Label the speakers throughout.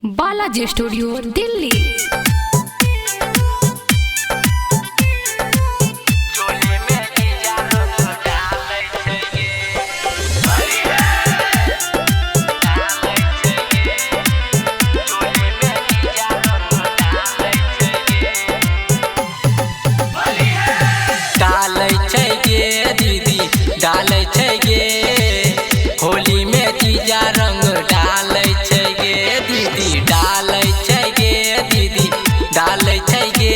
Speaker 1: Balaji studio Delhi.
Speaker 2: डालै छै गे दीदी डालै छै गे होली में जीजा रंग डालै छै गे दीदी डालै छै गे दीदी डालै छै गे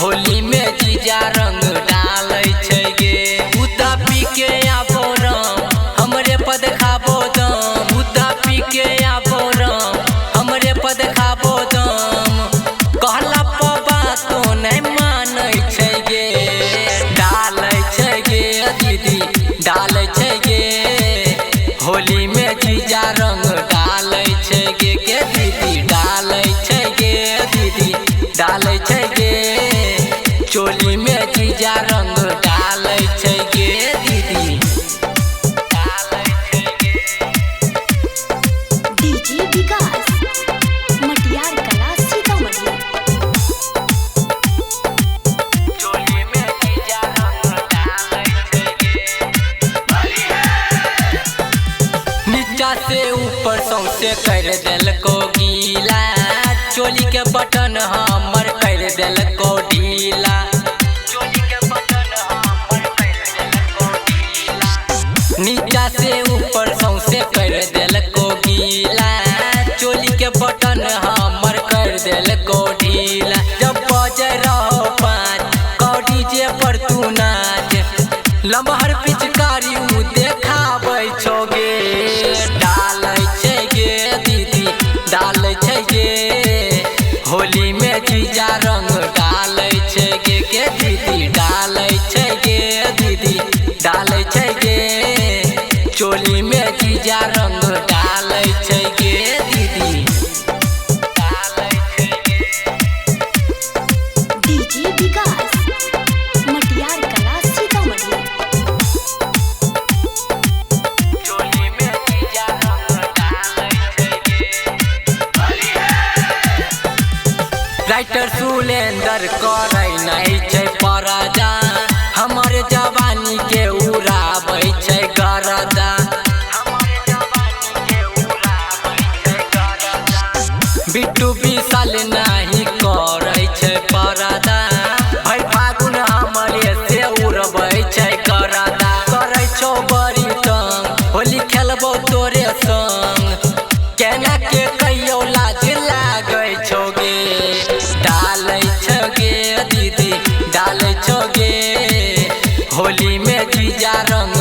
Speaker 2: होली में जीजा रंग डालै छै गे उता पी के आबो राम हमरे पद खाबो दम उता पी के आबो राम हमरे पद खाबो दम कहला पबा तो नहीं मानै छै गे डालै छै गे दीदी डालै छै गे होली में जीजा रंग डालै छै गे दीदी डालै छै गे दीदी डालै छै गे चोली में जीजा रंग डालै छै गे दीदी डालै छै गे
Speaker 1: डीजे विकास मटियार कला सीतामढ़ी।
Speaker 2: चोली में जीजा रंग डालै छै गे नीचा से ऊपर सौंसे कर देलको गीला चोली के बटन हमर कर देलको ढीला चोली के बटन हमर कर देलको ढीला नीचा से ऊपर सौंसे कर देलको गीला चोली के बटन हमर कर देलको ढीला जब बजे रहो पाँच कौड़ी जे पर तू नाच लम्हर पिचकारी उ देखाबै छो गे डालै छै गे दीदी डालै छै गे होली में जीजा रंग डालै छै गे दीदी डालै छै गे दीदी डालै छै गे चोली में जीजा रंग डालै छै गे दीदी डालै छै गे
Speaker 1: डीजे विकास मटियार कला सीतामढ़ी।
Speaker 2: चोली में जीजा रंग डालै छै गे राइटर सुलेंदर करै नहीं छै परदा हमर जवानी के उड़ाबै छै गरदा बिट्टू विशाल नहीं करै छै परदा भाई फागुन हमरे से उड़बै छै गरदा करै छौ बड़ी तंग होली खेलबो तोरे संग केना के कहियो लाज लागै छौ गे डालै छौ गे दीदी डालै छौ गे होली में जीजा रंग